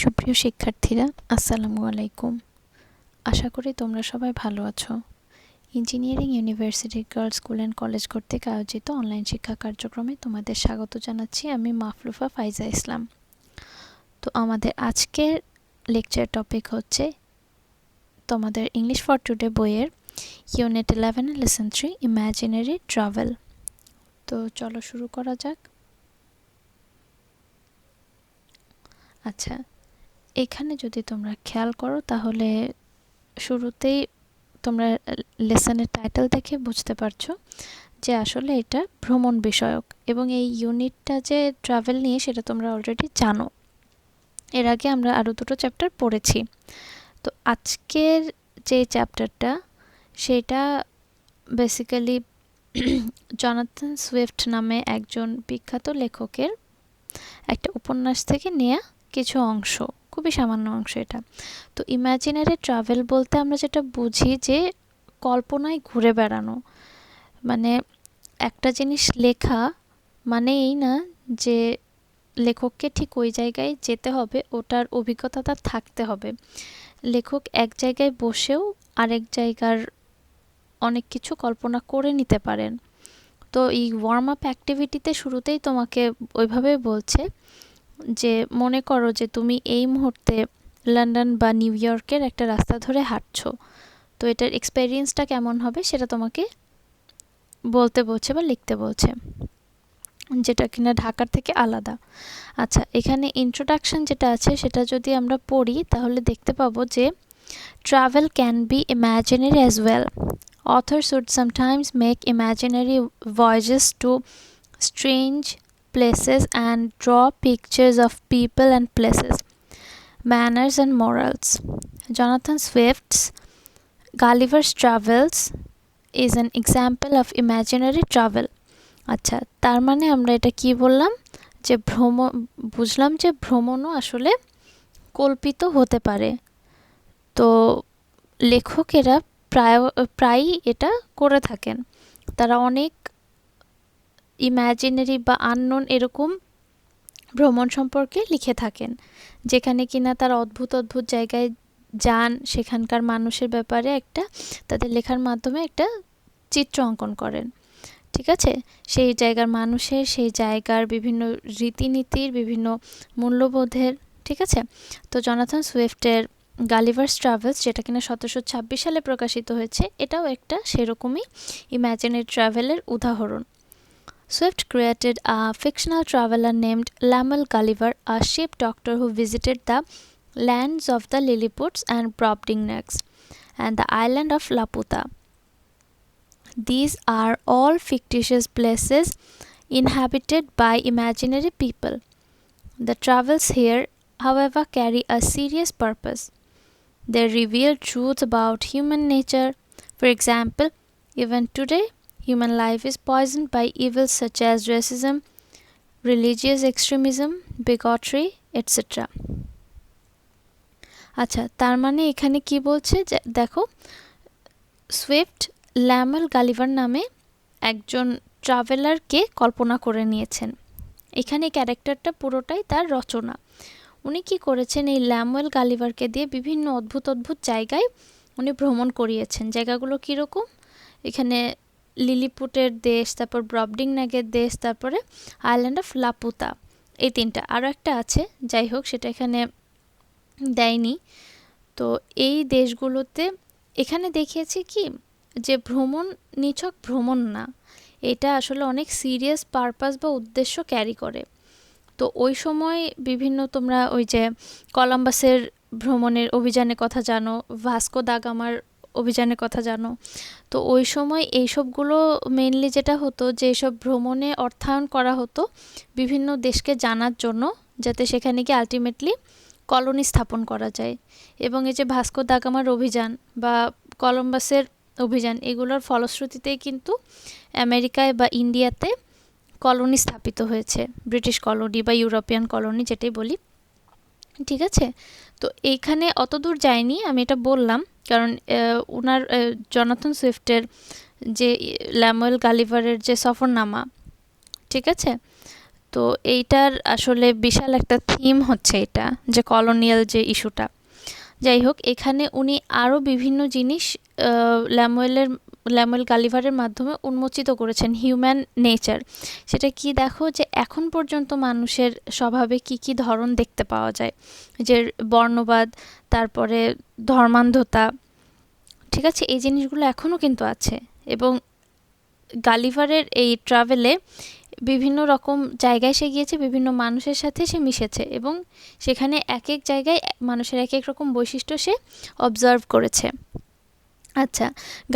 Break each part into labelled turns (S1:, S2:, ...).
S1: সুপ্রিয় শিক্ষার্থীরা, আসসালামু আলাইকুম। আশা করি তোমরা সবাই ভালো আছো। Engineering university girls school and college কর্তৃক আয়োজিত অনলাইন শিক্ষা কার্যক্রমে তোমাদের স্বাগত জানাচ্ছি। আমি মাফলুফা ফাইজা ইসলাম। তো আমাদের আজকের লেকচার টপিক হচ্ছে তোমাদের ইংলিশ ফর টুডে বইয়ের ইউনিট 11 লেসন 3 ইমাজিনারি ট্রাভেল। তো চলো শুরু করা যাক। আচ্ছা, এখানে যদি তোমরা খেয়াল করো তাহলে শুরুতেই তোমরা লেসনের টাইটেল দেখে বুঝতে পারছো যে আসলে এটা ভ্রমণ বিষয়ক, এবং এই ইউনিটটা যে ট্রাভেল নিয়ে সেটা তোমরা অলরেডি জানো। এর আগে আমরা আরও দুটো চ্যাপ্টার পড়েছি। তো আজকের যে চ্যাপ্টারটা সেটা বেসিক্যালি জনাথন সুইফট নামে একজন বিখ্যাত লেখকের একটা উপন্যাস থেকে নেয়া কিছু অংশ, খুবই সামান্য অংশ এটা। তো ইমাজিনারি ট্রাভেল বলতে আমরা যেটা বুঝি যে কল্পনায় ঘুরে বেড়ানো, মানে একটা জিনিস লেখা মানে এই না যে লেখককে ঠিক ওই জায়গায় যেতে হবে, ওটার অভিজ্ঞতা তার থাকতে হবে। লেখক এক জায়গায় বসেও আরেক জায়গার অনেক কিছু কল্পনা করে নিতে পারেন। তো এই ওয়ার্ম আপ অ্যাক্টিভিটিতে শুরুতেই তোমাকে ওইভাবে বলছে যে মনে করো যে তুমি এই মুহূর্তে লন্ডন বা নিউ ইয়র্কের একটা রাস্তা ধরে হাঁটছো। তো এটার এক্সপেরিয়েন্সটা কেমন হবে সেটা তোমাকে বলতে বলছে বা লিখতে বলছে, যেটা কিনা ঢাকার থেকে আলাদা। আচ্ছা, এখানে ইন্ট্রোডাকশন যেটা আছে সেটা যদি আমরা পড়ি তাহলে দেখতে পাবো যে travel can be imaginary as well. Authors would sometimes make imaginary voyages to strange places and draw pictures of people and places, manners and morals. Jonathan Swift's Gulliver's Travels is an example of imaginary travel. আচ্ছা, তার মানে আমরা এটা কি বললাম যে বুঝলাম যে ভ্রমণও আসলে কল্পিত হতে পারে। তো লেখকেরা প্রায়ই এটা করে থাকেন। তারা অনেক ইমাজিনারি বা আননোন এরকম ভ্রমণ সম্পর্কে লিখে থাকেন, যেখানে কিনা তারা অদ্ভুত অদ্ভুত জায়গায় যান, সেখানকার মানুষের ব্যাপারে একটা তাদের লেখার মাধ্যমে একটা চিত্র অঙ্কন করেন। ঠিক আছে, সেই জায়গার মানুষের, সেই জায়গার বিভিন্ন রীতিনীতির, বিভিন্ন মূল্যবোধের। ঠিক আছে, তো জনাথন সুইফটের গালিভার্স ট্রাভেলস, যেটা কিনা 1726 সালে প্রকাশিত হয়েছে, এটাও একটা সেরকমই ইমাজিনারি ট্রাভেলের উদাহরণ। Swift created a fictional traveler named Lamuel Gulliver, a ship doctor who visited the lands of the Lilliputs and Brobdingnags and the island of Laputa. These are all fictitious places inhabited by imaginary people. The travels here, however, carry a serious purpose. They reveal truths about human nature. For example, even today, human life is poisoned by evils such as racism, religious extremism, bigotry, etc. আচ্ছা, তার মানে এখানে কি বলছে যে দেখো, Swift ল্যামেল Gulliver নামে একজন ট্রাভেলারকে কল্পনা করে নিয়েছেন। এখানে ক্যারেক্টারটা পুরোটাই তার রচনা। উনি কি করেছেন, এই ল্যামুয়েল গালিভারকে দিয়ে বিভিন্ন অদ্ভুত অদ্ভুত জায়গায় উনি ভ্রমণ করিয়েছেন। জায়গাগুলো কীরকম, এখানে লিলিপুটের দেশ, তারপর ব্রবডিংনাগের দেশ, তারপরে আইল্যান্ড অফ লাপুতা, এই তিনটা। আরও একটা আছে, যাই হোক সেটা এখানে দেয়নি। তো এই দেশগুলোতে এখানে দেখিয়েছি কি যে ভ্রমণ নিছক ভ্রমণ না, এটা আসলে অনেক সিরিয়াস পারপাস বা উদ্দেশ্য ক্যারি করে। তো ওই সময় বিভিন্ন, তোমরা ওই যে কলম্বাসের ভ্রমণের অভিযানের কথা জানো, ভাস্কো দা গামার অভিযানের কথা জানো। তো ওই সময় এইসবগুলো মেইনলি যেটা হতো যে এইসব ভ্রমণে অর্থায়ন করা হতো বিভিন্ন দেশকে জানার জন্য, যাতে সেখানে গিয়ে আলটিমেটলি কলোনি স্থাপন করা যায়। এবং এই যে ভাস্কো দা গামার অভিযান বা কলম্বাসের অভিযান, এগুলোর ফলশ্রুতিতেই কিন্তু আমেরিকায় বা ইন্ডিয়াতে কলোনি স্থাপিত হয়েছে, ব্রিটিশ কলোনি বা ইউরোপিয়ান কলোনি যেটাই বলি। ঠিক আছে, তো এইখানে অত দূর যায়নি, আমি এটা বললাম কারণ ওনার জনাথন সুইফটের যে ল্যামুয়েল গালিভারের যে সফরনামা, ঠিক আছে, তো এইটার আসলে বিশাল একটা থিম হচ্ছে এটা, যে কলোনিয়াল যে ইস্যুটা। যাই হোক, এখানে উনি আরও বিভিন্ন জিনিস ল্যামুয়েল গালিভারের মাধ্যমে উন্মোচিত করেছেন, হিউম্যান নেচার। সেটা কি দেখো, যে এখন পর্যন্ত মানুষের স্বভাবে কি কি ধরন দেখতে পাওয়া যায়, যে বর্ণবাদ, তারপরে ধর্মান্ধতা, ঠিক আছে, এই জিনিসগুলো এখনও কিন্তু আছে। এবং গালিভারের এই ট্রাভেলে বিভিন্ন রকম জায়গায় সে গিয়েছে, বিভিন্ন মানুষের সাথে সে মিশেছে, এবং সেখানে এক এক জায়গায় মানুষের এক এক রকম বৈশিষ্ট্য সে অবজার্ভ করেছে। আচ্ছা,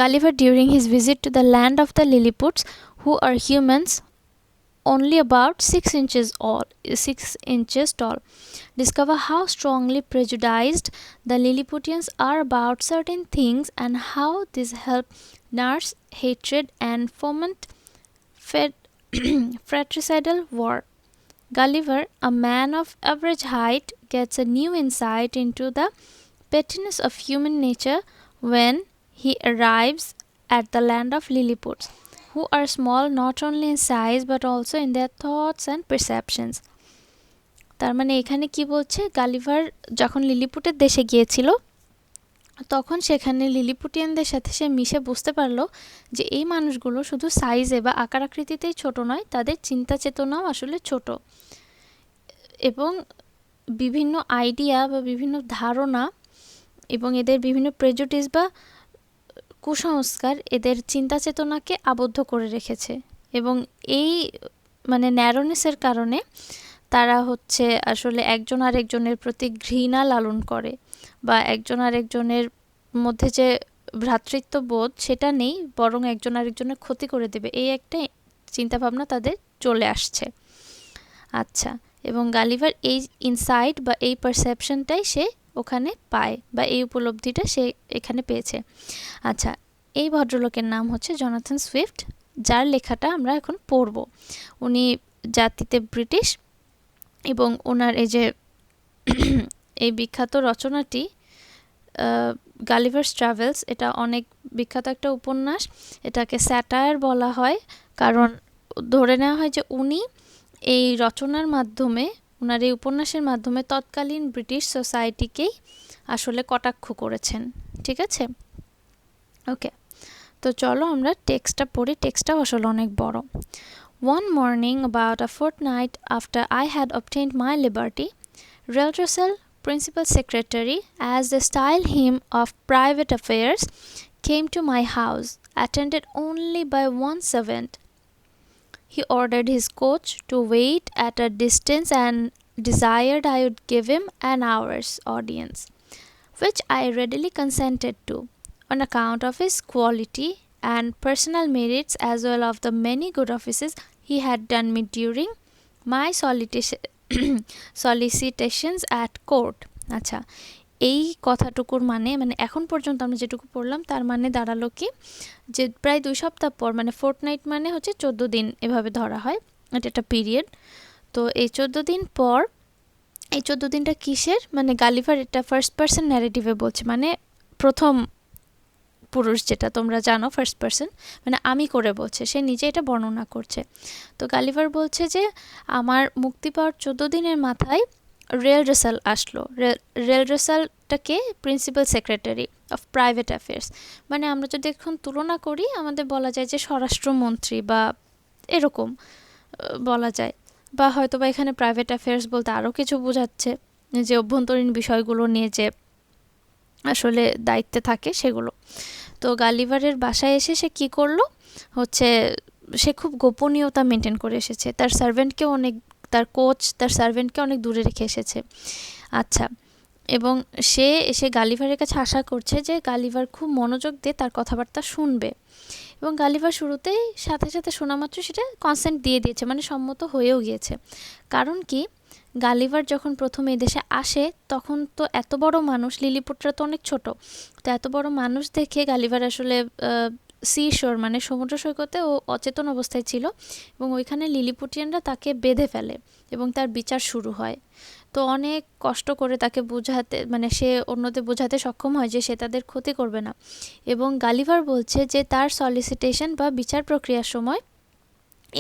S1: Gulliver during his visit to the land of the Lilliputs, who are humans only about 6 inches tall, discover how strongly prejudiced the Lilliputians are about certain things and how this help nurse hatred and foment fratricidal war. Gulliver, a man of average height, gets a new insight into the pettiness of human nature when he arrives at the land of Lilliputs, who are small not only in size but also in their thoughts and perceptions. তার মানে এখানে কি বলছে, Gulliver যখন লিলিপুটের দেশে গিয়েছিল তখন সেখানে লিলিপুটিয়ানদের সাথে সে মিশে বুঝতে পারলো যে এই মানুষগুলো শুধু সাইজে বা আকার আকৃতিতেই ছোট নয়, তাদের চিন্তা চেতনাও আসলে ছোট, এবং বিভিন্ন আইডিয়া বা বিভিন্ন ধারণা এবং এদের বিভিন্ন প্রেজুডিস বা কুসংস্কার এদের চিন্তা চেতনাকে আবদ্ধ করে রেখেছে। এবং এই মানে ন্যারোনেসের কারণে তারা হচ্ছে আসলে একজন আরেকজনের প্রতি ঘৃণা লালন করে, বা একজন আরেকজনের মধ্যে যে ভ্রাতৃত্ববোধ সেটা নেই, বরং একজন আরেকজনের ক্ষতি করে দেবে, এই একটা চিন্তাভাবনা তাদের চলে আসছে। আচ্ছা, এবং গালিভার এই ইনসাইট বা এই পারসেপশনটাই সে ওখানে পায়, বা এই উপলব্ধিটা সে এখানে পেয়েছে। আচ্ছা, এই ভদ্রলোকের নাম হচ্ছে জনাথন সুইফট, যার লেখাটা আমরা এখন পড়ব। উনি জাতিতে ব্রিটিশ, এবং ওনার এই যে এই বিখ্যাত রচনাটি গালিভার্স ট্রাভেলস, এটা অনেক বিখ্যাত একটা উপন্যাস। এটাকে স্যাটায়ার বলা হয়, কারণ ধরে নেওয়া হয় যে উনি এই রচনার মাধ্যমে, ওনার এই উপন্যাসের মাধ্যমে তৎকালীন ব্রিটিশ সোসাইটিকেই আসলে কটাক্ষ করেছেন। ঠিক আছে, ওকে, তো চলো আমরা টেক্সটটা পড়ি। টেক্সটটাও আসলে অনেক বড়। One morning, about a fortnight after I had obtained my liberty, Reldresal, principal secretary, as they style him of private affairs, came to my house, attended only by one servant. He ordered his coach to wait at a distance and desired I would give him an hour's audience, which I readily consented to, on account of his quality and personal merits, as well as of the many good offices he had done me during my solicitations at court. আচ্ছা, এই কথাটুকুর মানে এখন পর্যন্ত আমরা যেটুকু পড়লাম তার মানে দাঁড়ালো কি, যে প্রায় 2 সপ্তাহ পর, মানে ফোর্টনাইট মানে হচ্ছে 14 দিন এভাবে ধরা হয়, এটা একটা পিরিয়ড। তো এই 14 দিন পর, এই 14 দিনটা কিসের, মানে গালিভার এটা ফার্স্ট পার্সন ন্যারেটিভে বলছে, মানে প্রথম পুরুষ, যেটা তোমরা জানো ফার্স্ট পার্সন, মানে আমি করে বলছে, সে নিজে এটা বর্ণনা করছে। তো গালিভার বলছে যে আমার মুক্তি পাওয়ার 14 দিনের মাথায় রেলড্রেসাল আসলো। রেলড্রেসালটাকে principal secretary of private affairs, মানে আমরা যদি এখন তুলনা করি আমাদের বলা যায় যে স্বরাষ্ট্রমন্ত্রী বা এরকম বলা যায়, বা হয়তো বা এখানে প্রাইভেট অ্যাফেয়ার্স বলতে আরও কিছু বোঝাচ্ছে, যে অভ্যন্তরীণ বিষয়গুলো নিয়ে যে আসলে দায়িত্বে থাকে সেগুলো। তো গালিভারের বাসায় এসে সে কী করলো, হচ্ছে সে খুব গোপনীয়তা মেনটেন করে এসেছে, তার সার্ভেন্টকেও অনেক, তার কোচ, তার সার্ভেন্টকে অনেক দূরে রেখে এসেছে। আচ্ছা, এবং সে এসে গালিভারের কাছে আশা করছে যে গালিভার খুব মনোযোগ দিয়ে তার কথাবার্তা শুনবে, এবং গালিভার শুরুতেই সাথে সাথে শোনা মাত্র সেটা কনসেন্ট দিয়ে দিয়েছে, মানে সম্মত হয়েও গিয়েছে। কারণ কি, গালিভার যখন প্রথম এই দেশে আসে তখন তো এত বড় মানুষ, লিলিপুটরা তো অনেক ছোট, তো এত বড় মানুষ দেখে গালিভার আসলে সি শোর মানে সমুদ্র সৈকতে ও অচেতন অবস্থায় ছিল, এবং ওইখানে লিলিপুটিয়ানরা তাকে বেঁধে ফেলে এবং তার বিচার শুরু হয়। তো অনেক কষ্ট করে তাকে বোঝাতে, মানে সে অন্যদের বোঝাতে সক্ষম হয় যে সে তাদের ক্ষতি করবে না। এবং গালিভার বলছে যে তার সলিসিটেশন বা বিচার প্রক্রিয়ার সময়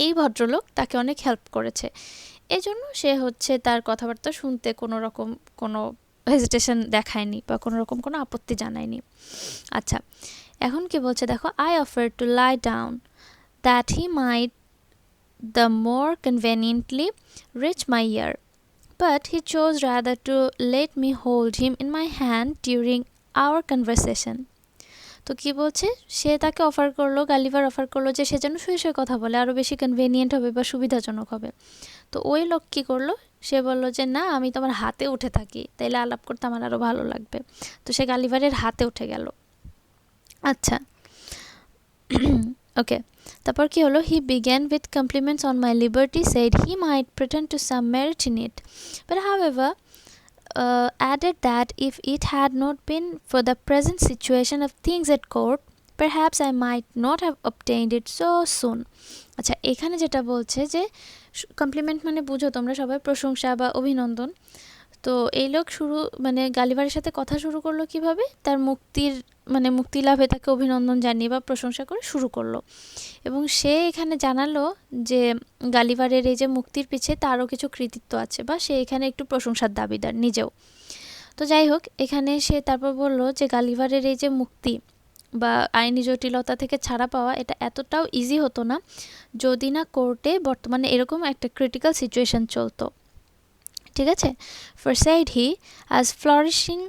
S1: এই ভদ্রলোক তাকে অনেক হেল্প করেছে, এজন্য সে হচ্ছে তার কথাবার্তা শুনতে কোনো রকম কোনো হেজিটেশন দেখায়নি বা কোনো রকম কোনো আপত্তি জানায়নি। আচ্ছা, এখন কি বলছে দেখো, I offer to lie down that he might the more conveniently reach my ear, but he chose rather to let me hold him in my hand during our conversation. তো কি বলছে, সে তাকে অফার করলো, গালিভার অফার করলো যে সে যেন শুয়ে শুয়ে কথা বলে, আরও বেশি কনভেনিয়েন্ট হবে বা সুবিধাজনক হবে। তো ওই লোক কী করলো, সে বললো যে না, আমি তোমার হাতে উঠে থাকি, তাইলে আলাপ করতে আমার আরও ভালো লাগবে। তো সে গালিভারের হাতে উঠে গেল। আচ্ছা, ওকে, তারপর কি হলো, he began with compliments on my liberty, said he might pretend to some merit in it, but however added that if it had not been for the present situation of things at court, perhaps I might not have obtained it so soon. আচ্ছা, এখানে যেটা বলছে যে complement মানে বুঝো তোমরা সবাই, প্রশংসা বা অভিনন্দন। তো এই লোক মানে গালিভারের সাথে কথা শুরু করলো কিভাবে, তার মুক্তি লাভে তাকে অভিনন্দন জানিয়ে বা প্রশংসা করে শুরু করলো, এবং সে এখানে জানালো যে গালিভারের এই যে মুক্তির পিছে তারও কিছু কৃতিত্ব আছে, বা সে এখানে একটু প্রশংসার দাবিদার নিজেও। তো যাই হোক, এখানে সে তারপর বলল যে গালিভারের এই যে মুক্তি বা আইনি জটিলতা থেকে ছাড়া পাওয়া, এটা এতটাও ইজি হতো না যদি না কোর্টে বর্তমানে এরকম একটা ক্রিটিক্যাল সিচুয়েশন চলতো। ঠিক আছে, for said he, as flourishing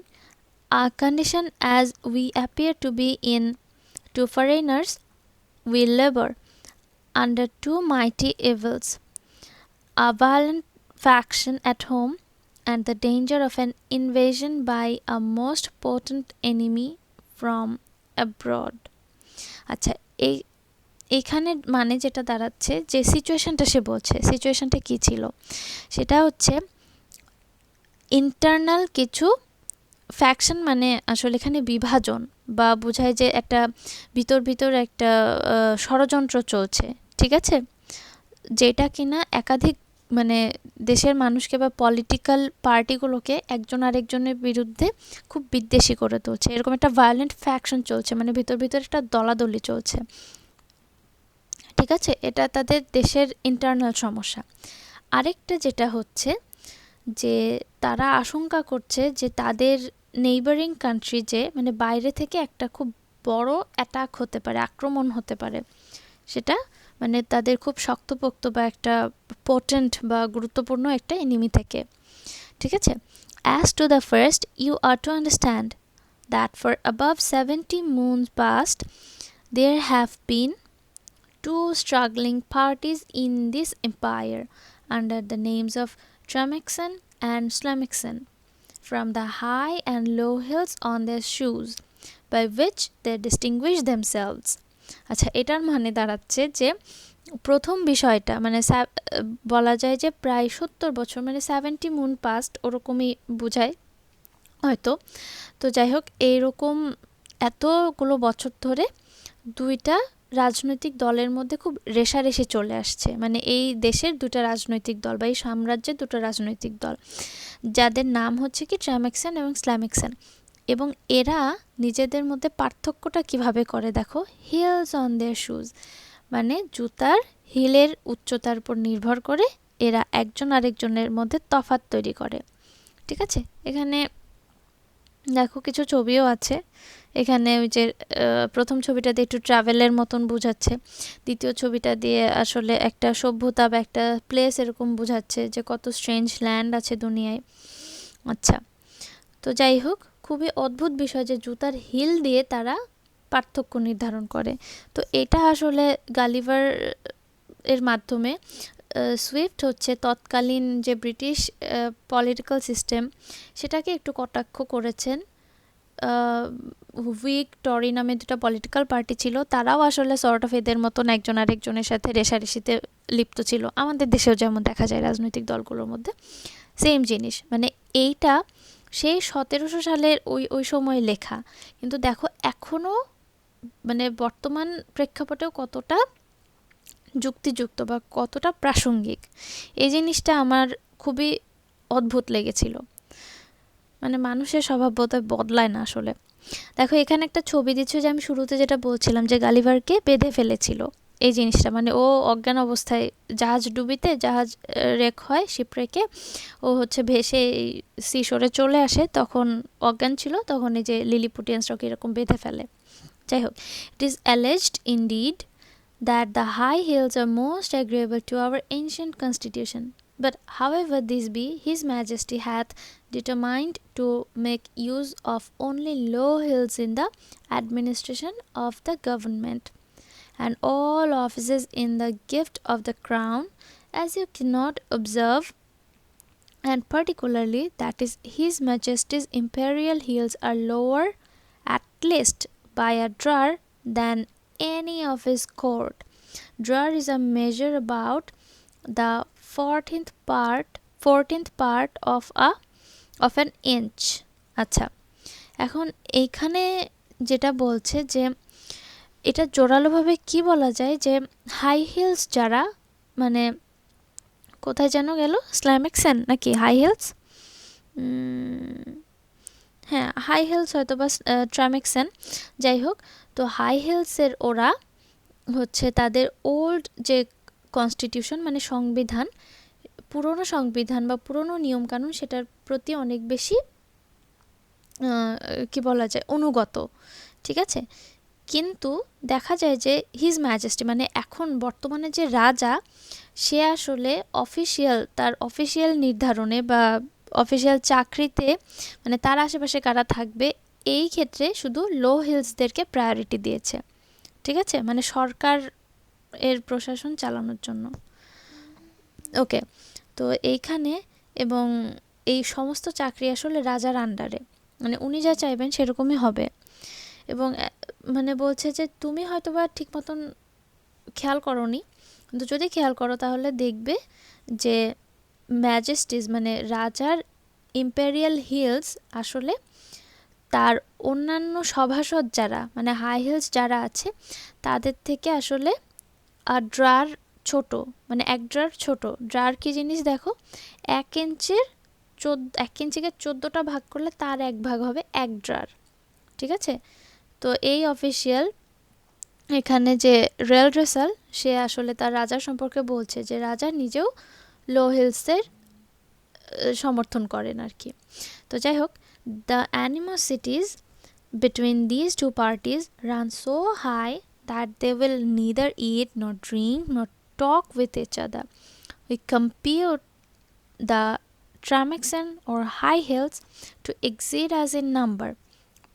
S1: a condition as we appear to be in to foreigners, we labor under two mighty evils, a violent faction at home and the danger of an invasion by a most potent enemy from abroad. আচ্ছা, এইখানে মানে যেটা দাঁড়াচ্ছে, যে সিচুয়েশনটা সে বলছে, সিচুয়েশনটা কী ছিল, সেটা হচ্ছে ইন্টারনাল কিছু ফ্যাকশন, মানে আসলে এখানে বিভাজন, বা বোঝায় যে একটা ভিতর একটা ষড়যন্ত্র চলছে। ঠিক আছে, যেটা কিনা একাধিক মানে দেশের মানুষকে বা পলিটিক্যাল পার্টিগুলোকে একজন আরেকজনের বিরুদ্ধে খুব বিদ্বেষী করে তুলছে, এরকম একটা ভায়োলেন্ট ফ্যাকশন চলছে, মানে ভিতর একটা দলাদলি চলছে। ঠিক আছে, এটা তাদের দেশের ইন্টারনাল সমস্যা। আরেকটা যেটা হচ্ছে যে তারা আশঙ্কা করছে যে তাদের নেইবারিং কান্ট্রি, যে মানে বাইরে থেকে একটা খুব বড় অ্যাটাক হতে পারে, আক্রমণ হতে পারে, সেটা মানে তাদের খুব শক্তপোক্ত বা একটা পোটেন্ট বা গুরুত্বপূর্ণ একটা এনিমি থেকে। ঠিক আছে, as to the first, you are to understand that for above 70 moons past there have been two struggling parties in this empire under the names of Tramexen and Slamexen, from the high and low hills on their shoes, by which they distinguish themselves. আচ্ছা, এটার মানে দাঁড়াচ্ছে যে প্রথম বিষয়টা মানে বলা যায় যে প্রায় 70 বছর, মানে 70 মুন পাস্ট ওরকমই বোঝায় হয়তো। তো যাই হোক, এইরকম এতগুলো বছর ধরে দুইটা রাজনৈতিক দলের মধ্যে খুব রেষারেষি চলে আসছে, মানে এই দেশের দুটো রাজনৈতিক দল বা এই সাম্রাজ্যের দুটো রাজনৈতিক দল, যাদের নাম হচ্ছে কি ট্রামেক্সেন এবং স্ল্যামেক্সেন। এবং এরা নিজেদের মধ্যে পার্থক্যটা কিভাবে করে দেখো, হিলস অন দেয়ার শুজ, মানে জুতার হিলের উচ্চতার উপর নির্ভর করে এরা একজন আরেকজনের মধ্যে তফাৎ তৈরি করে। ঠিক আছে, এখানে দেখো কিছু ছবিও আছে। এখানে ওই যে প্রথম ছবিটা দিয়ে একটু ট্রাভেলের মতন বোঝাচ্ছে, দ্বিতীয় ছবিটা দিয়ে আসলে একটা সভ্যতা বা একটা প্লেস এরকম বোঝাচ্ছে যে কত স্ট্রেঞ্জ ল্যান্ড আছে দুনিয়ায়। আচ্ছা, তো যাই হোক, খুবই অদ্ভুত বিষয় যে জুতার হিল দিয়ে তারা পার্থক্য নির্ধারণ করে। তো এটা আসলে গালিভার এর মাধ্যমে সুইফট হচ্ছে তৎকালীন যে ব্রিটিশ পলিটিক্যাল সিস্টেম সেটাকে একটু কটাক্ষ করেছেন। হুইগ টরি নামে দুটো পলিটিক্যাল পার্টি ছিল, তারাও আসলে সর্ট অফ এদের মতন একজন আরেকজনের সাথে রেষারেষিতে লিপ্ত ছিল, আমাদের দেশেও যেমন দেখা যায় রাজনৈতিক দলগুলোর মধ্যে সেম জিনিস। মানে এইটা সেই 1700 সালের ওই সময় লেখা, কিন্তু দেখো এখনও মানে বর্তমান প্রেক্ষাপটেও কতটা যুক্তিযুক্ত বা কতটা প্রাসঙ্গিক, এই জিনিসটা আমার খুবই অদ্ভুত লেগেছিল। মানে মানুষের স্বভাব বোধহয় বদলায় না আসলে। দেখো এখানে একটা ছবি দিচ্ছে, যে আমি শুরুতে যেটা বলছিলাম যে গালিভারকে বেঁধে ফেলেছিল, এই জিনিসটা, মানে ও অজ্ঞান অবস্থায় জাহাজ ডুবিতে জাহাজ রেক হয়, শিপরেকে ও হচ্ছে ভেসে সিশোরে চলে আসে, তখন অজ্ঞান ছিল, তখন এই যে লিলিপুটিয়ান্সরা ওকে এরকম বেঁধে ফেলে। যাই হোক, it is alleged indeed that the high hills are most agreeable to our ancient constitution. But however this be, His Majesty hath determined to make use of only low hills in the administration of the government, and all offices in the gift of the crown, as you cannot observe, and particularly that is His Majesty's imperial hills are lower, at least by a drawer, than any of his court. Drawer is a measure about the 14th part of an inch. আচ্ছা, এখন এইখানে যেটা বলছে যে এটা জোরালোভাবে কি বলা যায় যে হাই হিলস যারা, মানে কোথায় যেন গেল, স্ল্যামেক্সেন নাকি হাই হিলস, হ্যাঁ হাই হিলস হয়তো বা ট্রামেক্সেন, যাই হোক, তো হাই হিলসের ওরা হচ্ছে তাদের ওল্ড যে কনস্টিটিউশন মানে সংবিধান, পুরনো সংবিধান বা পুরনো নিয়মকানুন, সেটার প্রতি অনেক বেশি কি বলা যায় অনুগত, ঠিক আছে। কিন্তু দেখা যায় যে হিজ ম্যাজেস্টি মানে এখন বর্তমানে যে রাজা, সে আসলে তার অফিসিয়াল নির্ধারণে বা অফিসিয়াল চাকরিতে, মানে তার আশেপাশে কারা থাকবে এই ক্ষেত্রে শুধু লো হিলসদেরকে প্রায়োরিটি দিয়েছে, ঠিক আছে, মানে সরকার এর প্রশাসন চালানোর জন্য। ওকে, তো এইখানে এবং এই সমস্ত চাকরি আসলে রাজার আন্ডারে, মানে উনি যা চাইবেন সেরকমই হবে। এবং মানে বলছে যে তুমি হয়তো বা ঠিক মতন খেয়াল করোনি, কিন্তু যদি খেয়াল করো তাহলে দেখবে যে ম্যাজেস্টিস মানে রাজার ইম্পেরিয়াল হিলস আসলে তার অন্যান্য সভাসদ যারা মানে হাই হিলস যারা আছে তাদের থেকে আসলে ড্রার ছোট, মানে এক ড্রার ছোট। ড্রার কি জিনিস দেখো, 1 ইঞ্চিকে 14টা ভাগ করলে তার 1 ভাগ হবে 1 ড্রার, ঠিক আছে। তো এই অফিসিয়াল এখানে যে রেল রেসাল, সে আসলে তার রাজার সম্পর্কে বলছে যে রাজা নিজেও লো হিলসের সমর্থন করেন আর কি। তো যাই হোক, the অ্যানিমোসিটিস between these two parties run so high that they will neither eat nor drink nor talk with each other. We compute the Tramaxan or high hills to exceed us in number,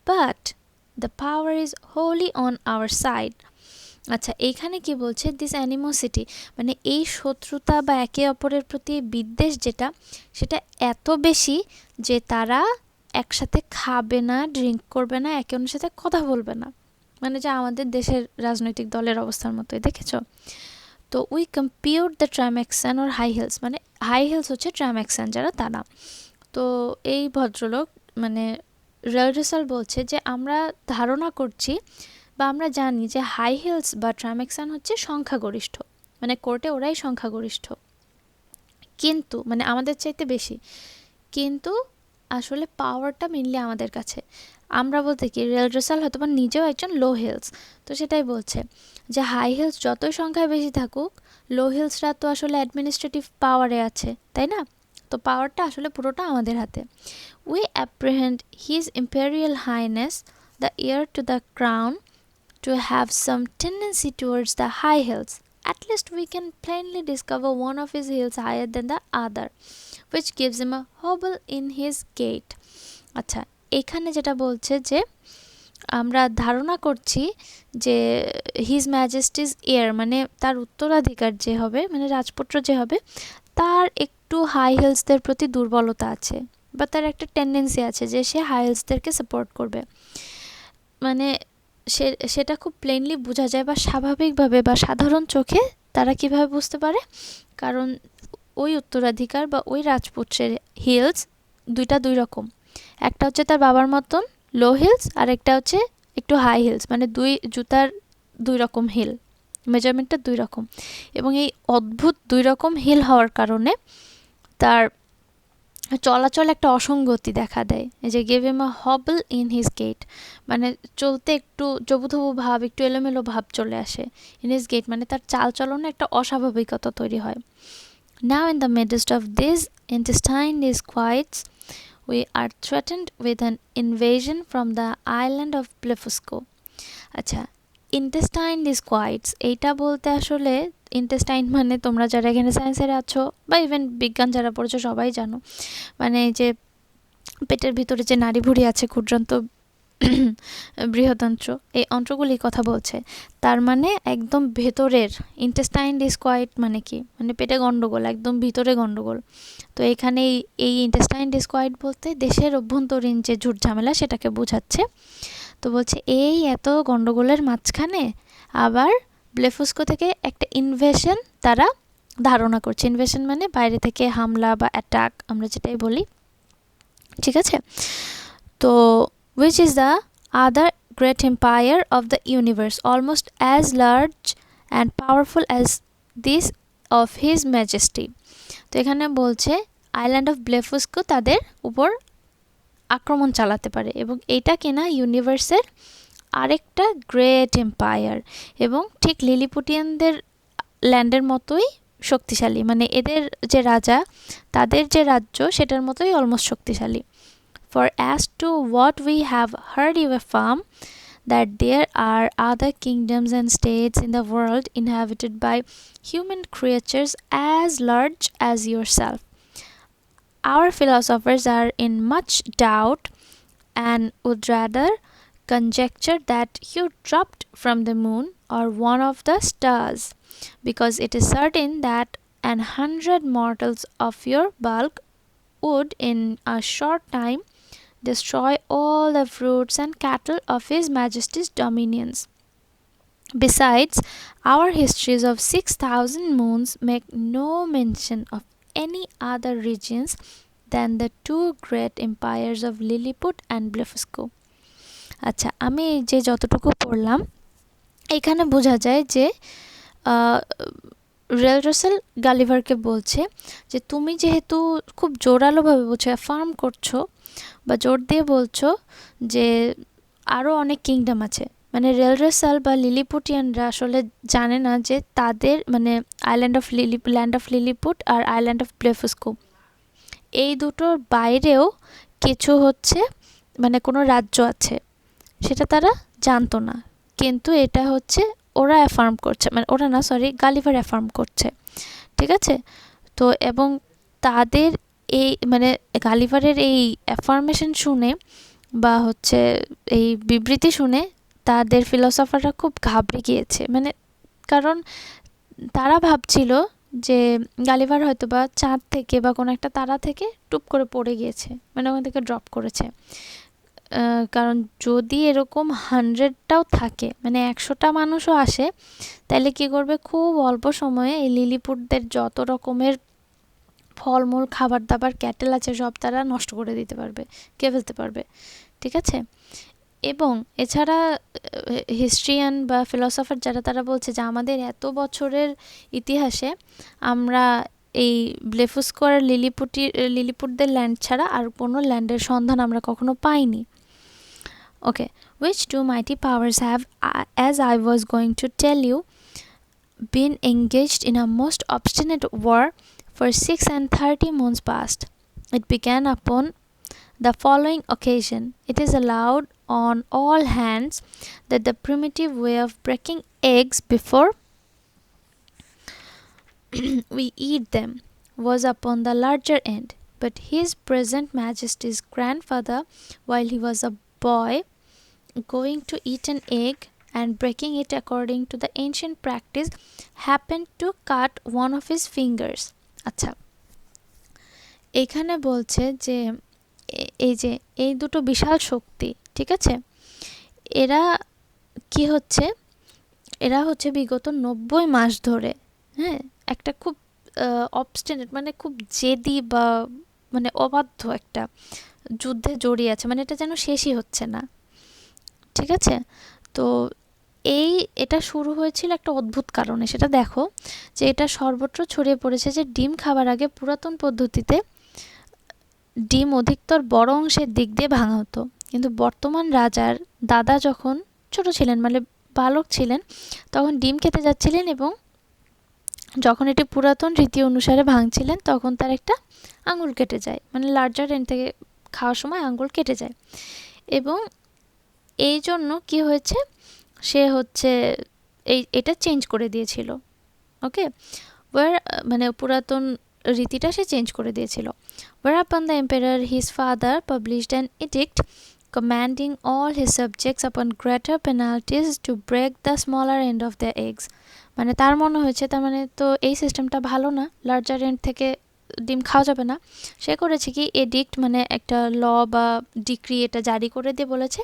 S1: but the power is wholly on our side. আচ্ছা, এইখানে কি বলছে, this animosity মানে এই শত্রুতা বা একে অপরের প্রতি বিদ্বেষ যেটা, সেটা এত বেশি যে তারা একসাথে খাবে না, ড্রিঙ্ক করবে না, একে অন্যের সাথে কথা বলবে না, মানে যা আমাদের দেশের রাজনৈতিক দলের অবস্থার মতোই, দেখেছো। তো we compute the Tramecksan or high heels, মানে হাই হিলস হচ্ছে ট্রাম্যাক্সান যারা, তারা। তো এই ভদ্রলোক মানে রেল রেসাল বলছে যে আমরা ধারণা করছি বা আমরা জানি যে হাই হিলস বা ট্রাম্যাক্সান হচ্ছে সংখ্যাগরিষ্ঠ, মানে কোর্টে ওরাই সংখ্যাগরিষ্ঠ, কিন্তু মানে আমাদের চাইতে বেশি, কিন্তু আসলে পাওয়ারটা মেনলি আমাদের কাছে। আমরা বলতে কি, রেল রেসাল হয়তো বা নিজেও একজন লো হিলস, তো সেটাই বলছে যে হাই হিলস যতই সংখ্যায় বেশি থাকুক, লো হিলসরা তো আসলে অ্যাডমিনিস্ট্রেটিভ পাওয়ারে আছে, তাই না। তো পাওয়ারটা আসলে পুরোটা আমাদের হাতে। We apprehend his imperial highness the year to the crown to have some tendency towards the high hills. At least we can plainly discover one of his hills higher than the other, which gives him a hobble in his gait. আচ্ছা, এখানে যেটা বলছে যে আমরা ধারণা করছি যে his ম্যাজেস্টিস air মানে তার উত্তরাধিকার যে হবে, মানে রাজপুত্র যে হবে, তার একটু হাই হিলসদের প্রতি দুর্বলতা আছে বা তার একটা টেন্ডেন্সি আছে যে সে হাই হিলসদেরকে সাপোর্ট করবে। মানে সেটা খুব প্লেনলি বোঝা যায় বা স্বাভাবিকভাবে বা সাধারণ চোখে তারা কিভাবে বুঝতে পারে, কারণ ওই উত্তরাধিকার বা ওই রাজপুত্রের হিলস দুইটা দুই রকম, একটা হচ্ছে তার বাবার মতন লো হিলস আর একটা হচ্ছে একটু হাই হিলস, মানে দুই জুতার দুই রকম হিল, মেজারমেন্টটা দুই রকম। এবং এই অদ্ভুত দুই রকম হিল হওয়ার কারণে তার চলাচল একটা অসঙ্গতি দেখা দেয়। এই যে gave him a hobble in his gait, মানে চলতে একটু জবুথবু ভাব, একটু এলোমেলো ভাব চলে আসে। ইন হিজ গেট মানে তার চাল চলনে একটা অস্বাভাবিকতা তৈরি হয়। নাও in the midst of this intestine disquiets we are threatened with an invasion from the island of Blefusco. আচ্ছা, ইন্টেস্টাইন ডিসকোয়াইটস এইটা বলতে আসলে ইন্টেস্টাইন মানে তোমরা যারা এখানে সায়েন্সের আছো বা ইভেন বিজ্ঞান যারা পড়েছো সবাই জানো, মানে যে পেটের ভিতরে যে নাড়িভুঁড়ি আছে ক্ষুদ্রান্ত বৃহদন্ত্র, এই অন্ত্রগুলির কথা বলছে। তার মানে একদম ভেতরের ইন্টেস্টাইন ডিসকোয়াইট মানে কি, মানে পেটে গন্ডগোল, একদম ভিতরে গন্ডগোল। তো এখানে এই ইন্টেস্টাইন ডিসকোয়াইট বলতে দেশের অভ্যন্তরীণ যে ঝুট ঝামেলা সেটাকে বোঝাচ্ছে। তো বলছে এই এত গন্ডগোলের মাঝখানে আবার ব্লেফুস্কো থেকে একটা ইনভেশন তারা ধারণা করছে। ইনভেশন মানে বাইরে থেকে হামলা বা অ্যাটাক, আমরা যেটাই বলি, ঠিক আছে। তো which is the other great empire of the universe, almost as large and powerful as this of his majesty. তো এখানে বলছে আইল্যান্ড অফ ব্লেফুস্কো তাদের উপর আক্রমণ চালাতে পারে এবং এইটা কিনা ইউনিভার্সের আরেকটা গ্রেট এম্পায়ার, এবং ঠিক লিলিপুটিয়ানদের ল্যান্ডের মতোই শক্তিশালী, মানে এদের যে রাজা তাদের যে রাজ্য সেটার মতোই অলমোস্ট শক্তিশালী। For as to what we have heard you affirm, that there are other kingdoms and states in the world inhabited by human creatures as large as yourself. Our philosophers are in much doubt and would rather conjecture that you dropped from the moon or one of the stars, because it is certain that 100 mortals of your bulk would in a short time destroy all the fruits and cattle of His Majesty's dominions. Besides, our histories of 6,000 moons make no mention of any other regions than the two great empires of Lilliput and Blefuscu. আচ্ছা, আমি যে যতটুকু পড়লাম এখানে বোঝা যায় যে rail rustle গালিভারকে বলছে যে তুমি যেহেতু খুব জোরালোভাবে বলছো, অ্যাফার্ম করছো বা জোর দিয়ে বলছো যে আরও অনেক কিংডম আছে, মানে রেল রসেল বা লিলিপুটিয়ানরা আসলে জানে না যে তাদের মানে ল্যান্ড অফ লিলিপুট আর আইল্যান্ড অফ ব্লেফুস্কো এই দুটোর বাইরেও কিছু হচ্ছে মানে কোনো রাজ্য আছে, সেটা তারা জানতো না। কিন্তু এটা হচ্ছে ওরা অ্যাফার্ম করছে, মানে ওরা না, সরি, গালিভার অ্যাফার্ম করছে, ঠিক আছে। তো এবং তাদের এই মানে গালিভারের এই অ্যাফার্মেশন শুনে বা হচ্ছে এই বিবৃতি শুনে তাদের ফিলোসফাররা খুব ঘাবড়ে গিয়েছে, মানে কারণ তারা ভাবছিল যে গালিভার হয়তো বা চাঁদ থেকে বা কোনো একটা তারা থেকে টুপ করে পড়ে গিয়েছে, মানে ওখান থেকে ড্রপ করেছে। কারণ যদি এরকম 100টাও থাকে, মানে 100টা মানুষও আসে, তাহলে কী করবে, খুব অল্প সময়ে এই লিলিপুটদের যত রকমের ফলমূল, খাবার দাবার, ক্যাটেল আছে সব তারা নষ্ট করে দিতে পারবে, কে ফেলতে পারবে, ঠিক আছে। এবং এছাড়া হিস্ট্রিয়ান বা ফিলসফার যারা তারা বলছে যে আমাদের এত বছরের ইতিহাসে আমরা এই ব্লেফুস্কো আর লিলিপুটদের ল্যান্ড ছাড়া আর কোনো ল্যান্ডের সন্ধান আমরা কখনো পাইনি। Okay, which two mighty powers have, as I was going to tell you, been engaged in a most obstinate war for 36 months past. It began upon the following occasion. It is allowed on all hands that the primitive way of breaking eggs before we eat them was upon the larger end, but His present Majesty's grandfather, while he was a boy, going to eat an egg and breaking it according to the ancient practice, happened to cut one of his fingers. আচ্ছা, এখানে বলছে যে এই যে এই দুটো বিশাল শক্তি, ঠিক আছে, এরা কি হচ্ছে, এরা হচ্ছে বিগত 90 মাস ধরে, হ্যাঁ, একটা খুব অবস্টিনেট মানে খুব জেদি বা মানে অবাধ্য একটা যুদ্ধে জড়িয়ে আছে, মানে এটা যেন শেষই হচ্ছে না, ঠিক আছে। তো এটা শুরু হয়েছিল একটা অদ্ভুত কারণে, সেটা দেখো যে এটা সর্বত্র ছড়িয়ে পড়েছে যে ডিম খাবার আগে পুরাতন পদ্ধতিতে ডিম অধিকতর বড় অংশের দিক দিয়ে ভাঙা হতো। কিন্তু বর্তমান রাজার দাদা যখন ছোট ছিলেন, মানে বালক ছিলেন, তখন ডিম খেতে যাচ্ছিলেন এবং যখন এটি পুরাতন রীতি অনুসারে ভাঙছিলেন তখন তার একটা আঙুল কেটে যায়, মানে লার্জার এন্ড থেকে খাওয়ার সময় আঙুল কেটে যায়। এবং এই জন্য কি হয়েছে, সে হচ্ছে এটা চেঞ্জ করে দিয়েছিল। ওকে, ওয়ার মানে পুরাতন রীতিটা সে চেঞ্জ করে দিয়েছিল। Whereupon the emperor his father published an edict commanding all his subjects upon greater penalties to break the smaller end of their eggs. মানে তার মনে হয়েছে তার মানে তো এই সিস্টেমটা ভালো না, লার্জার এন্ড থেকে ডিম খাওয়া যাবে না। সে করেছে কি এডিক্ট মানে একটা ল বা ডিক্রি এটা জারি করে দিয়ে বলেছে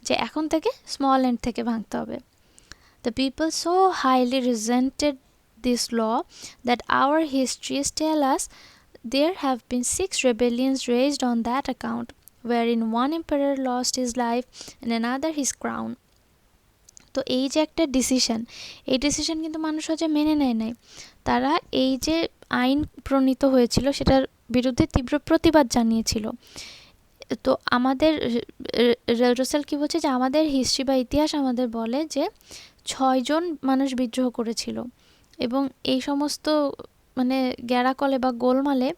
S1: যে এখন থেকে স্মল এন্ড থেকে ভাঙতে হবে। The people so highly resented this law that our histories tell us there have been 6 rebellions raised on that account, wherein one emperor lost his life and another his crown. তো এই যে একটা decision, এই decision কিন্তু মানুষ হচ্ছে মেনে নেয় নাই। তারা এই যে আইন প্রণীত হয়েছিল সেটার বিরুদ্ধে তীব্র প্রতিবাদ জানিয়েছিল। তো আমাদের রসেল কি বলছে যে আমাদের হিস্ট্রি বা ইতিহাস আমাদের বলে যে 6 জন মানুষ বিদ্রোহ করেছিল এবং এই সমস্ত মানে গ্যারাকলে বা গোলমালে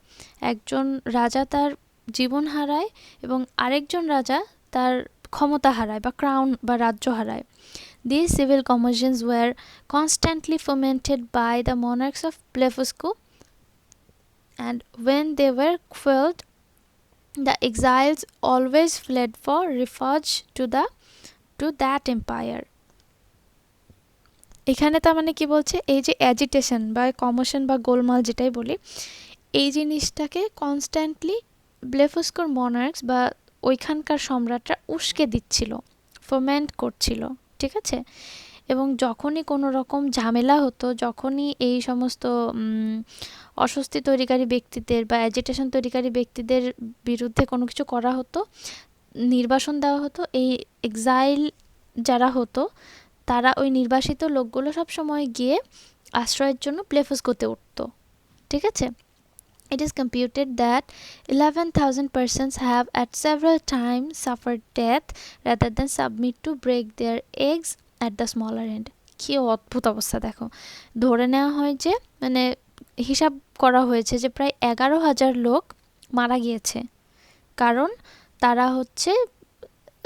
S1: একজন রাজা তার জীবন হারায় এবং আরেকজন রাজা তার ক্ষমতা হারায় বা ক্রাউন বা রাজ্য হারায়। These civil commotions were constantly fomented by the monarchs of Blefuscu, and when they were quelled, the exiles always fled for refuge to that empire. এখানে তার মানে কি বলছে, এই যে অ্যাজিটেশন বা কমোশন বা গোলমাল যেটাই বলি, এই জিনিসটাকে কনস্ট্যান্টলি ব্লেফুস্কোর মনার্কস বা ওইখানকার সম্রাটরা উস্কে দিচ্ছিল, ফোমেন্ট করছিল, ঠিক আছে। এবং যখনই কোনো রকম ঝামেলা হতো, যখনই এই সমস্ত অস্বস্তি তৈরিকারী ব্যক্তিদের বা অ্যাজিটেশন তৈরিকারী ব্যক্তিদের বিরুদ্ধে কোনো কিছু করা হতো, নির্বাসন দেওয়া হতো, এই এক্সাইল যারা হতো তারা ওই নির্বাসিত লোকগুলো সব সময় গিয়ে আশ্রয়ের জন্য ব্লেফুস্কোতে উঠতো, ঠিক আছে। It is computed that 11,000 persons have at several times suffered death rather than submit to break their eggs at the smaller end. কি অদ্ভুত অবস্থা দেখো। ধরে নেওয়া হয় যে মানে হিসাব করা হয়েছে যে প্রায় 11,000 লোক মারা গিয়েছে, কারণ তারা হচ্ছে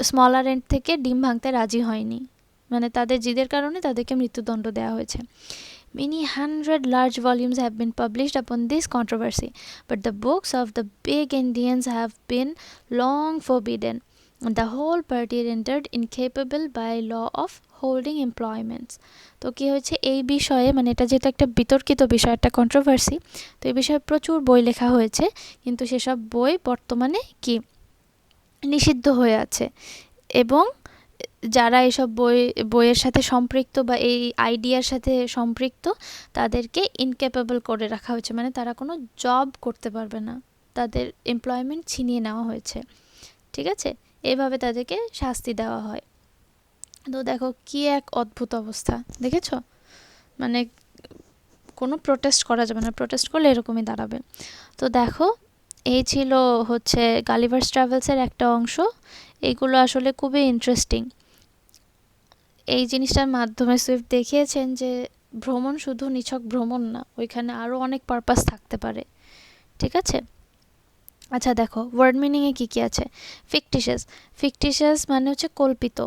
S1: স্মলার এন্ড থেকে ডিম ভাঙতে রাজি হয়নি, মানে তাদের জিদের কারণে তাদেরকে মৃত্যুদণ্ড দেওয়া হয়েছে। Many hundred large volumes have been published upon this controversy, but the books of the big Indians have been long forbidden, and the whole party rendered incapable by law of holding employments. তো কি হয়েছে এই বিষয়ে, মানে এটা যেহেতু একটা বিতর্কিত বিষয়, একটা কন্ট্রোভার্সি, তো এই বিষয়ে প্রচুর বই লেখা হয়েছে, কিন্তু সেসব বই বর্তমানে কি নিষিদ্ধ হয়ে আছে। এবং যারা এসব বইয়ের সাথে সম্পৃক্ত বা এই আইডিয়ার সাথে সম্পৃক্ত তাদেরকে ইনক্যাপেবল করে রাখা হয়েছে, মানে তারা কোনো জব করতে পারবে না, তাদের এমপ্লয়মেন্ট ছিনিয়ে নেওয়া হয়েছে, ঠিক আছে। এভাবে তাদেরকে শাস্তি দেওয়া হয়। তো দেখো কি এক অদ্ভুত অবস্থা, দেখেছো, মানে কোনো প্রোটেস্ট করা যাবে না, প্রোটেস্ট করলে এরকমই দাঁড়াবে। তো দেখো এই ছিল হচ্ছে গালিভার্স ট্রাভেলসের একটা অংশ। এগুলো আসলে খুবই ইন্টারেস্টিং। এই জিনিসটার মাধ্যমে সুইফট দেখিয়েছেন যে ভ্রমণ শুধু নিছক ভ্রমণ না, ওইখানে আরও অনেক পারপাস থাকতে পারে, ঠিক আছে। আচ্ছা দেখো ওয়ার্ড মিনিংয়ে কী কী আছে। ফিকটিশিয়াস মানে হচ্ছে কল্পিত।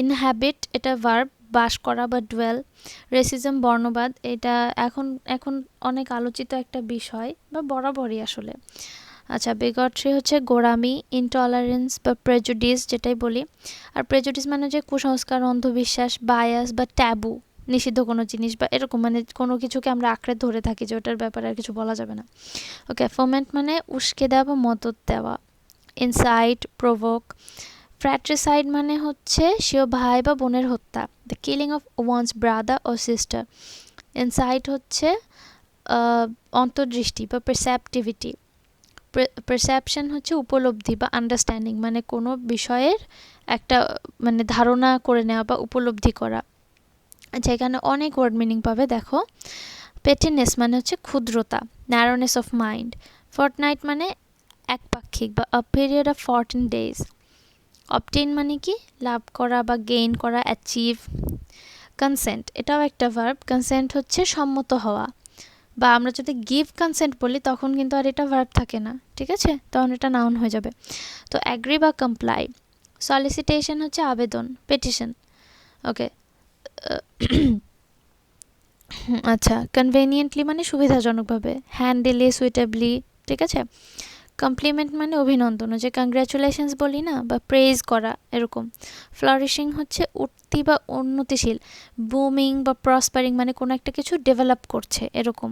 S1: ইনহ্যাবিট এটা ভার্ব, বাস করা বা ডুয়েল। রেসিজম বর্ণবাদ, এটা এখন অনেক আলোচিত একটা বিষয় বা বরাবরই আসলে। আচ্ছা বিগট্রি হচ্ছে গোঁড়ামি, ইনটলারেন্স বা প্রেজুডিস যেটাই বলি। আর প্রেজুডিস মানে যে কুসংস্কার, অন্ধবিশ্বাস, বায়াস বা ট্যাবু, নিষিদ্ধ কোনো জিনিস বা এরকম, মানে কোনো কিছুকে আমরা আঁকড়ে ধরে থাকি যে ওটার ব্যাপারে আর কিছু বলা যাবে না। ওকে, ফোমেন্ট মানে উস্কে দেওয়া বা মদত দেওয়া। Insight, provoke. ফ্র্যাট্রিসাইড মানে হচ্ছে স্বীয় ভাই বা বোনের হত্যা, the killing of one's brother ও সিস্টার। ইনসাইট হচ্ছে অন্তর্দৃষ্টি বা পারসেপটিভিটি। পারসেপশন হচ্ছে উপলব্ধি বা আন্ডারস্ট্যান্ডিং, মানে কোনো বিষয়ের একটা মানে ধারণা করে নেওয়া বা উপলব্ধি করা। আচ্ছা এখানে অনেক ওয়ার্ড মিনিং পাবে দেখো। পেটিনেস মানে হচ্ছে ক্ষুদ্রতা, ন্যারোনেস অফ মাইন্ড। ফর্টনাইট মানে একপাক্ষিক বা a period of 14 days. obtain মানে কি লাভ করা বা গেইন করা, অ্যাচিভ। কনসেন্ট এটাও একটা ভার্ব। কনসেন্ট হচ্ছে সম্মত হওয়া, বা আমরা যদি গিভ কনসেন্ট বলি তখন কিন্তু আর এটা ভার্ব থাকে না, ঠিক আছে, তখন এটা নাউন হয়ে যাবে। তো অ্যাগ্রি বা কমপ্লাই। সলিসিটেশন হচ্ছে আবেদন, পেটিশন। ওকে। আচ্ছা, কনভেনিয়েন্টলি মানে সুবিধাজনকভাবে, হ্যান্ডেলি, সুইটেবলি, ঠিক আছে। কমপ্লিমেন্ট মানে অভিনন্দন, যে কংগ্রাচুলেশনস বলি না, বা প্রেজ করা এরকম। ফ্লারিশিং হচ্ছে উঠতি বা উন্নতিশীল। বুমিং বা প্রসপারিং মানে কোনো একটা কিছু ডেভেলপ করছে এরকম।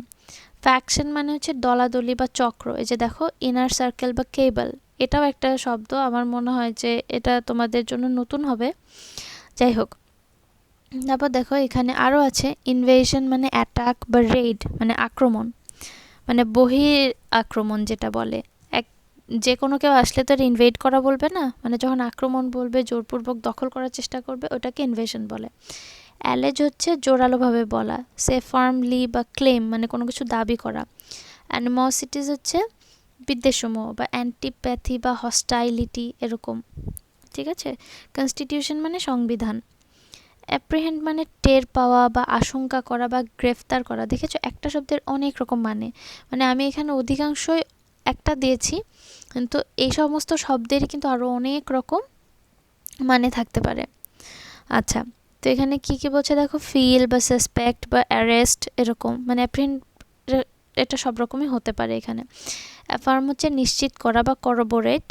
S1: ফ্যাকশন মানে হচ্ছে দলাদলি বা চক্র, এই যে দেখো ইনার সার্কেল বা কেবল, এটাও একটা শব্দ, আমার মনে হয় যে এটা তোমাদের জন্য নতুন হবে, যাই হোক। তারপর দেখো এখানে আরও আছে, ইনভেশন মানে অ্যাটাক বা রেইড মানে আক্রমণ, মানে বহির আক্রমণ যেটা বলে। এক যে কোনো কেউ আসলে তো ইনভেড করা বলবে না, মানে যখন আক্রমণ বলবে, জোরপূর্বক দখল করার চেষ্টা করবে, ওটাকে ইনভেশন বলে। অ্যালেজ হচ্ছে জোরালোভাবে বলা, সে ফার্মলি বা ক্লেম মানে কোনো কিছু দাবি করা। অ্যানিমোসিটিস হচ্ছে বিদ্বেষসমূহ বা অ্যান্টিপ্যাথি বা হস্টাইলিটি এরকম, ঠিক আছে। কনস্টিটিউশন মানে সংবিধান। অ্যাপ্রিহেন্ড মানে টের পাওয়া বা আশঙ্কা করা বা গ্রেফতার করা। দেখেছো একটা শব্দের অনেক রকম মানে আমি এখানে অধিকাংশই একটা দিয়েছি, কিন্তু এই সমস্ত শব্দেরই কিন্তু আরও অনেক রকম মানে থাকতে পারে। আচ্ছা, তো এখানে কি কি বলছে দেখো, ফিল বা সাসপেক্ট বা অ্যারেস্ট এরকম, মানে অ্যাপ্রিহেন্ড এটা সব রকমই হতে পারে এখানে। অ্যাফার্ম হচ্ছে নিশ্চিত করা বা করবোরেট।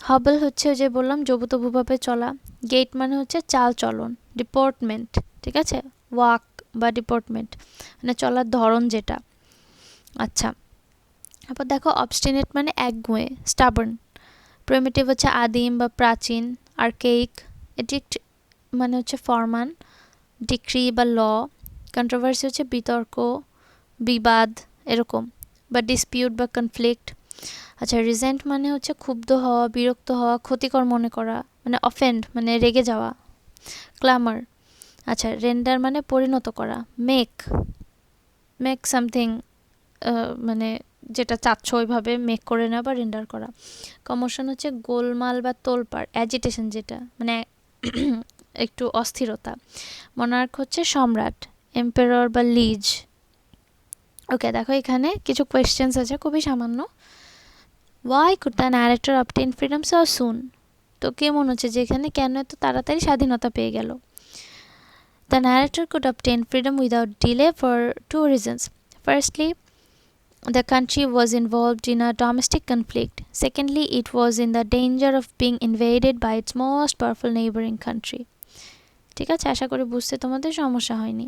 S1: হবল হচ্ছে ওই যে বললাম জবুতবুভাবে চলা। গেট মানে হচ্ছে চাল চলন। ডিপোর্টমেন্ট, ঠিক আছে, ওয়াক বা ডিপোর্টমেন্ট মানে চলার ধরন যেটা। আচ্ছা, তারপর দেখো অবস্টিনেট মানে একগুঁয়ে, স্টাবার্ন। প্রিমিটিভ হচ্ছে আদিম বা প্রাচীন, আর্কেইক। এডিক্ট মানে হচ্ছে ফরমান, ডিক্রি বা ল। কন্ট্রোভার্সি হচ্ছে বিতর্ক, বিবাদ এরকম, বা ডিসপিউট বা কনফ্লিক্ট। আচ্ছা, রিজেন্ট মানে হচ্ছে ক্ষুব্ধ হওয়া, বিরক্ত হওয়া, ক্ষতিকর মনে করা, মানে অফেন্ড মানে রেগে যাওয়া। ক্লামার। আচ্ছা, রেন্ডার মানে পরিণত করা। মেক মেক সামথিং মানে যেটা চাচ্ছ ওইভাবে মেক করে নেওয়া বা রেন্ডার করা। কমোশন হচ্ছে গোলমাল বা তোলপাড়, অ্যাজিটেশন যেটা মানে একটু অস্থিরতা। মনার্ক হচ্ছে সম্রাট, এম্পেরর বা লিজ। ওকে, দেখো এখানে কিছু কোয়েশ্চেন্স আছে, খুবই সামান্য। Why could the narrator obtain freedom so soon? তো কে মনে হচ্ছে যে এখানে কেন এত তাড়াতাড়ি স্বাধীনতা পেয়ে গেল? The narrator could obtain freedom without delay for two reasons. Firstly, the country was involved in a domestic conflict. Secondly, it was in the danger of being invaded by its most powerful neighboring country. ঠিক আছে, আশা করি বুঝতে তোমাদের সমস্যা হয়নি।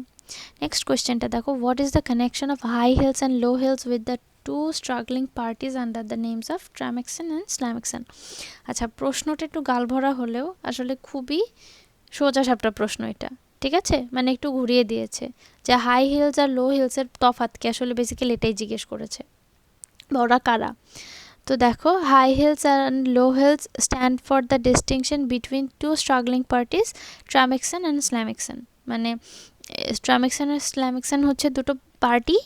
S1: Next কোয়েশ্চেনটা দেখো, what is the connection of high heels and low heels with the two struggling parties under the names of Tramecksan and Slamecksan? আচ্ছা, প্রশ্নটা একটু গালভরা হলেও আসলে খুবই সোজা সাপটা প্রশ্ন এটা, ঠিক আছে, মানে একটু ঘুরিয়ে দিয়েছে যে হাই হিলস আর লো হিলসের তফাৎ কি, আসলে বেসিক্যালি এটাই জিজ্ঞেস করেছে, বা ওরা কারা। তো দেখো, high heels and low heels stand for the distinction between two struggling parties, Tramecksan and Slamecksan. মানে ট্রামেক্সন আর স্ল্যামেক্সন হচ্ছে দুটো পার্টি,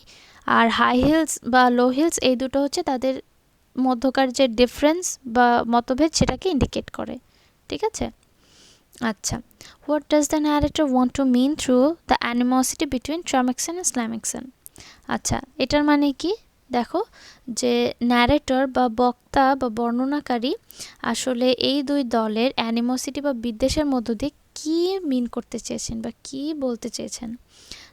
S1: আর হাই হিলস বা লো হিলস এই দুটো হচ্ছে তাদের মধ্যকার যে ডিফারেন্স বা মতভেদ সেটাকে ইন্ডিকেট করে, ঠিক আছে। আচ্ছা, what does the narrator want to mean through the animosity between Tramecksan and Slamecksan? আচ্ছা, এটার মানে কি দেখো, যে ন্যারেটর বা বক্তা বা বর্ণনাকারী আসলে এই দুই দলের অ্যানিমোসিটি বা বিদ্বেষের মধ্য দিয়ে কী মিন করতে চেয়েছেন বা কী বলতে চেয়েছেন।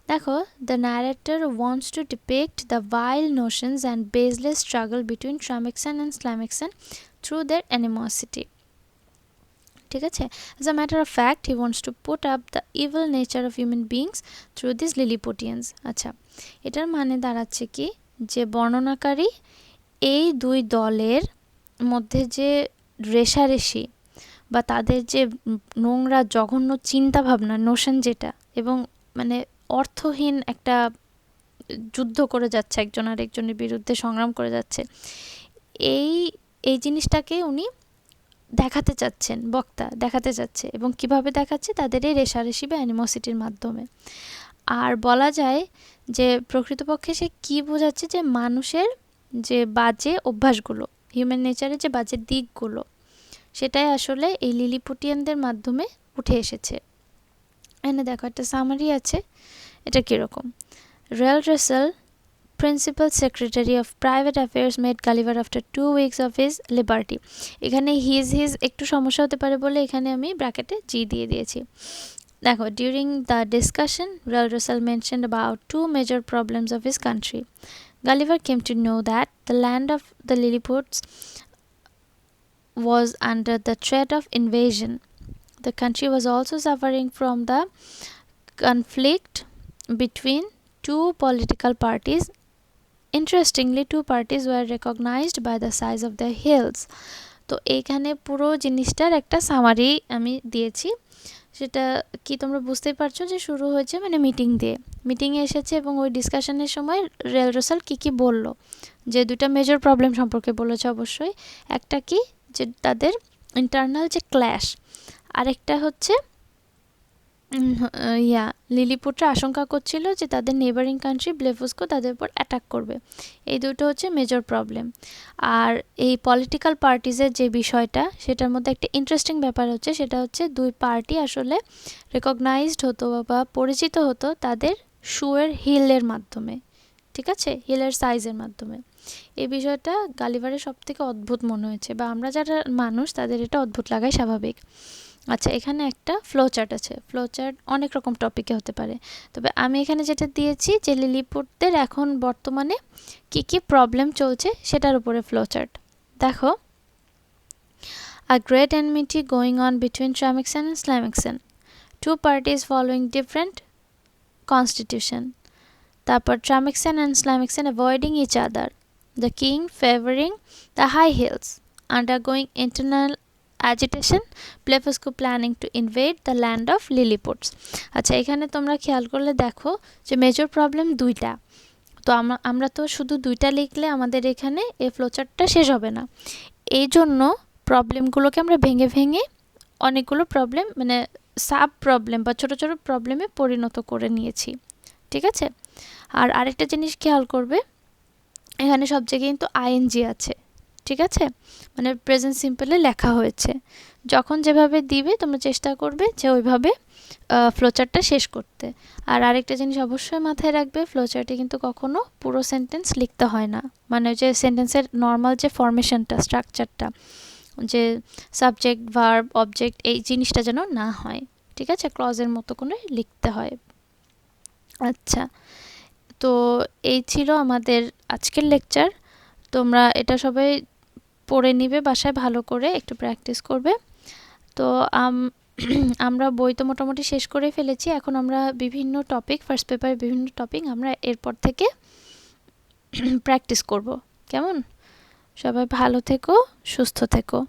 S1: দেখো, the narrator wants to depict the vile notions and baseless struggle between Tramecksan and Slamecksan through their animosity, ঠিক আছে। As a matter of fact he wants to put up the evil nature of human beings through this Lilliputians. আচ্ছা, এটার মানে দাঁড়াচ্ছে কি, যে বর্ণনাকারী এই দুই দলের মধ্যে যে রেষারেষি বা তাদের যে নোংরা জঘন্য চিন্তাভাবনা, নোশন যেটা, এবং মানে অর্থহীন একটা যুদ্ধ করে যাচ্ছে, একজন আর একজনের বিরুদ্ধে সংগ্রাম করে যাচ্ছে, এই এই জিনিসটাকে উনি দেখাতে চাচ্ছেন, বক্তা দেখাতে চাচ্ছে, এবং কিভাবে দেখাচ্ছে, তাদের এই রেষারেষি বা অ্যানিমোসিটির মাধ্যমে। আর বলা যায় যে প্রকৃতপক্ষে সে কী বোঝাচ্ছে, যে মানুষের যে বাজে অভ্যাসগুলো, হিউম্যান নেচারের যে বাজে দিকগুলো সেটাই আসলে এই লিলিপুটিয়ানদের মাধ্যমে উঠে এসেছে। এখানে দেখো একটা সামারি আছে, এটা কীরকম। Reldresal, principal secretary of private affairs, made Gulliver after 2 weeks of his liberty. এখানে হিজ একটু সমস্যা হতে পারে বলে এখানে আমি ব্র্যাকেটে জি দিয়ে দিয়েছি। দেখো, during the discussion Reldresal mentioned about 2 major problems of his country. Gulliver came to know that the land of the Lilliputs was under the threat of invasion. The country was also suffering from the conflict between two political parties. Interestingly, two parties were recognized by the size of their hills. তো এইখানে পুরো জিনিসটার একটা summary আমি দিয়েছি। সেটা কি তোমরা বুঝতেই পারছো যে শুরু হয়েছে মানে মিটিং দিয়ে, মিটিংয়ে এসেছে এবং ওই ডিসকাশনের সময় রেল রাসেল কী বলল, যে দুটা মেজর প্রবলেম সম্পর্কে বলেছে অবশ্যই। একটা কি, যে তাদের ইন্টারনাল যে ক্ল্যাশ, আরেকটা হচ্ছে লিলিপুটরা আশঙ্কা করছিল যে তাদের নেবারিং কান্ট্রি ব্লেফুস্কো তাদের উপর অ্যাটাক করবে। এই দুটো হচ্ছে মেজর প্রবলেম। আর এই পলিটিক্যাল পার্টিজের যে বিষয়টা, সেটার মধ্যে একটা ইন্টারেস্টিং ব্যাপার হচ্ছে, সেটা হচ্ছে দুই পার্টি আসলে রেকগনাইজড হতো বা পরিচিত হতো তাদের শুয়ের হিলের মাধ্যমে, ঠিক আছে, হিলের সাইজের মাধ্যমে। এই বিষয়টা গালিভারের সবথেকে অদ্ভুত মনে হয়েছে, বা আমরা যারা মানুষ তাদের এটা অদ্ভুত লাগাই স্বাভাবিক। আচ্ছা, এখানে একটা ফ্লো চার্ট আছে। ফ্লো চার্ট অনেক রকম টপিকে হতে পারে, তবে আমি এখানে যেটা দিয়েছি যে লিলিপুটদের এখন বর্তমানে কি প্রবলেম চলছে সেটার উপরে ফ্লো চার্ট। দেখো, a great enmity going on between Tramixen and Slamixen, two parties following different constitution. তারপর Tramixen and Slamixen avoiding each other, the king favoring the high hills, undergoing internal agitation, Blefuscu planning to invade the land of Lilliputs. আচ্ছা, এখানে তোমরা খেয়াল করলে দেখো যে major problem দুইটা। তো আমরা তো শুধু দুইটা লিখলে আমাদের এখানে এই ফ্লোচার্টটা শেষ হবে না। এই জন্য প্রবলেমগুলোকে আমরা ভেঙে ভেঙে অনেকগুলো প্রবলেম মানে সাব প্রবলেম বা ছোট ছোট প্রবলেমে পরিণত করে নিয়েছি, ঠিক আছে। আর আরেকটা জিনিস খেয়াল করবে, এখানে সব জায়গায় কিন্তু আইএনজি আছে, ঠিক আছে, মানে প্রেজেন্ট সিম্পলে লেখা হয়েছে। যখন যেভাবে দিবে তোমরা চেষ্টা করবে যে ওইভাবে ফ্লোচার্টটা শেষ করতে। আর আরেকটা জিনিস অবশ্যই মাথায় রাখবে, ফ্লোচার্টে কিন্তু কখনো পুরো সেন্টেন্স লিখতে হয় না, মানে যে সেন্টেন্সের নর্মাল যে ফরমেশনটা, স্ট্রাকচারটা, যে সাবজেক্ট ভার্ব অবজেক্ট এই জিনিসটা যেন না হয়, ঠিক আছে, ক্লজের মতো করে লিখতে হয়। আচ্ছা, তো এই ছিল আমাদের আজকের লেকচার। তোমরা এটা সবাই পড়ে নিবে, বাসায় ভালো করে একটু প্র্যাকটিস করবে। তো আমরা বই তো মোটামুটি শেষ করে ফেলেছি, এখন আমরা বিভিন্ন টপিক, ফার্স্ট পেপারের বিভিন্ন টপিক আমরা এরপর থেকে প্র্যাকটিস করব। কেমন? সবাই ভালো থেকো, সুস্থ থেকো।